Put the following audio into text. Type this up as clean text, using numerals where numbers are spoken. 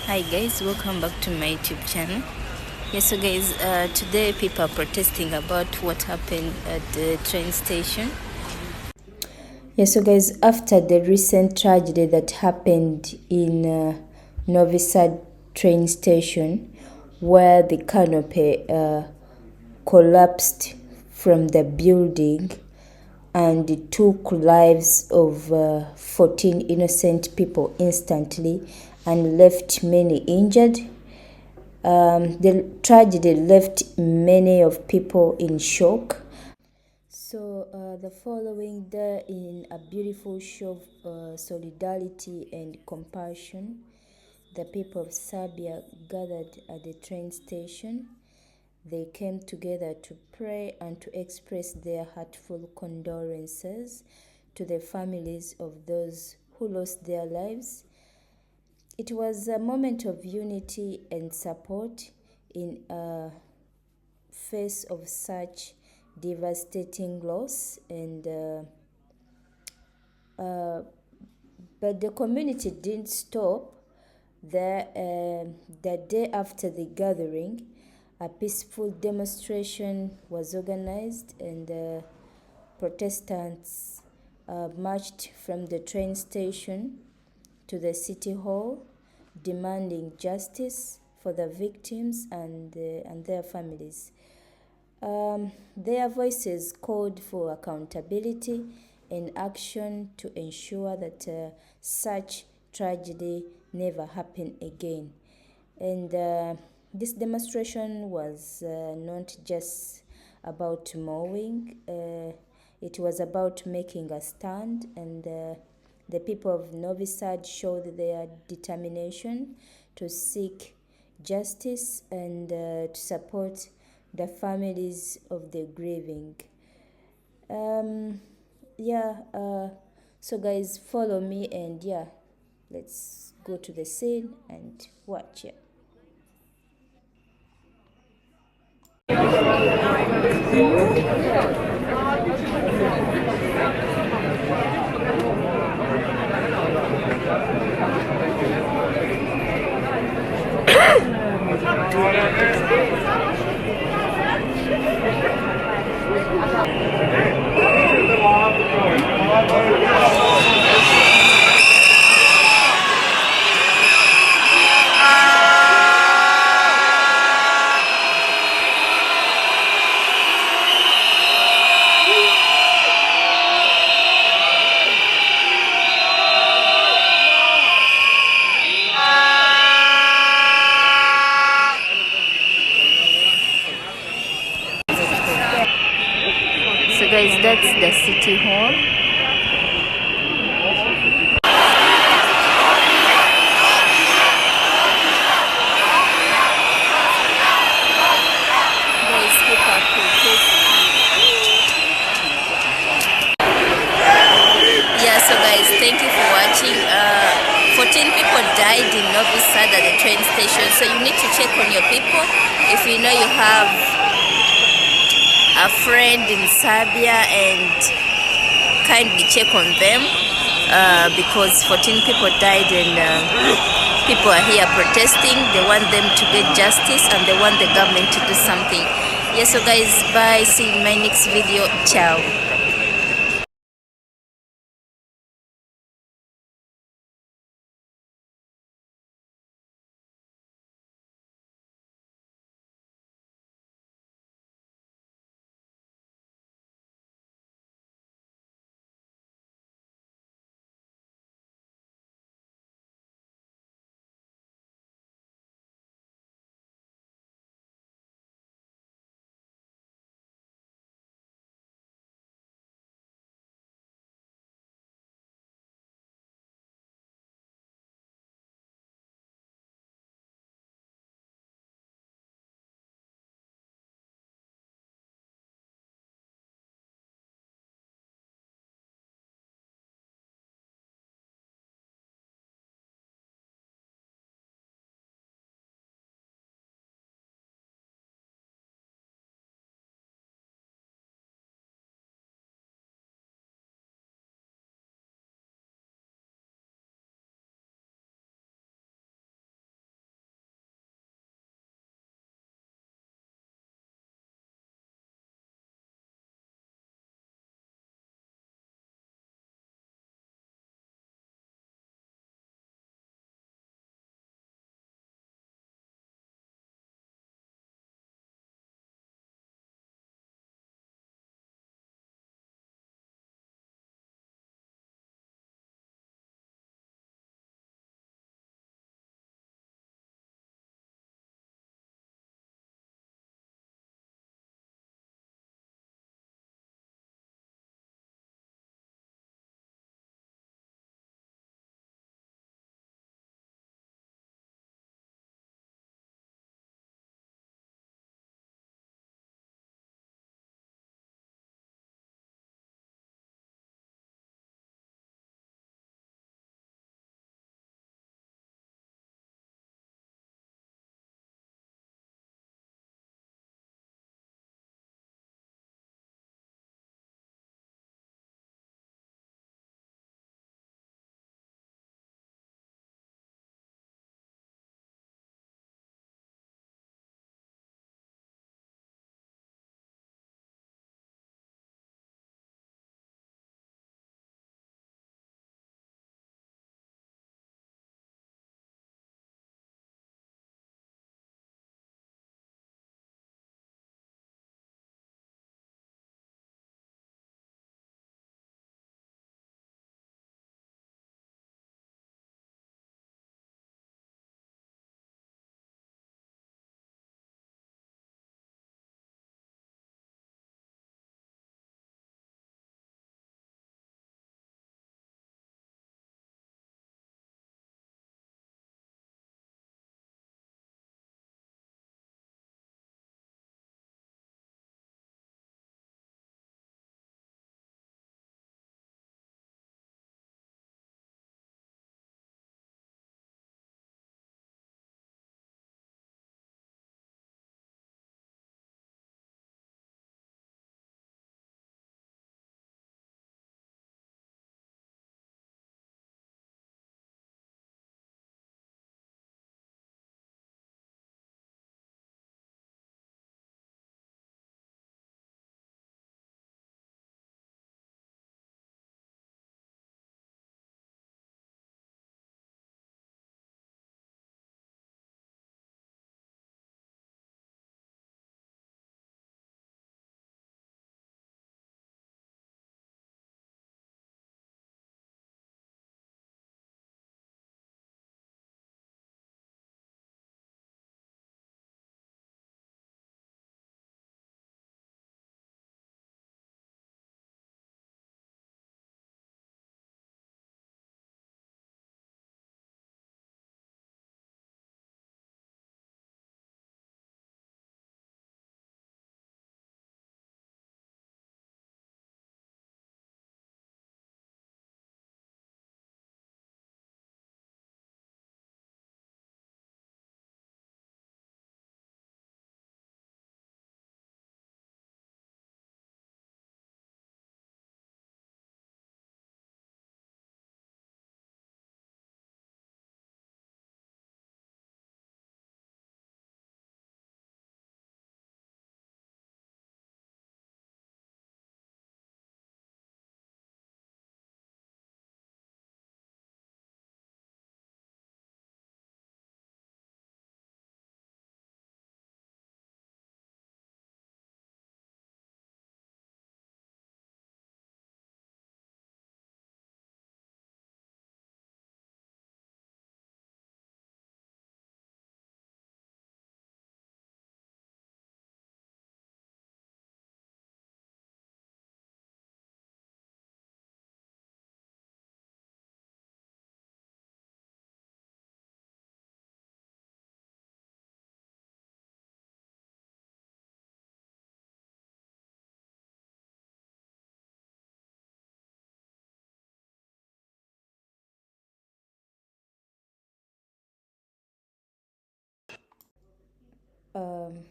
Hi guys, welcome back to my YouTube channel. Yes, so guys, today people are protesting about what happened at the train station. Yes, so guys, after the recent tragedy that happened in Novi Sad train station, where the canopy collapsed from the building and it took lives of 14 innocent people instantly and left many injured. The tragedy left many of people in shock. So the following day, in a beautiful show of solidarity and compassion, the people of Serbia gathered at the train station. They came together to pray and to express their heartfelt condolences to the families of those who lost their lives. It was a moment of unity and support in a face of such devastating loss, and but the community didn't stop there. The day after the gathering, a peaceful demonstration was organized, and Protestants marched from the train station to the city hall, demanding justice for the victims and their families. Their voices called for accountability and action to ensure that such tragedy never happen again. And this demonstration was not just about mowing, it was about making a stand, and the people of Novi Sad showed their determination to seek justice and to support the families of the grieving. Um, yeah, so guys, follow me, and yeah, let's go to the scene and watch it. So guys, that's the city hall. Guys, people are protesting. Yeah, so guys, thank you for watching. 14 people died in Novi Sad at the train station, so you need to check on your people. If you know you have a friend in Serbia, and kindly check on them, because 14 people died, and people are here protesting. They want them to get justice, and they want the government to do something. Yes, so guys, bye, see you in my next video. Ciao. um,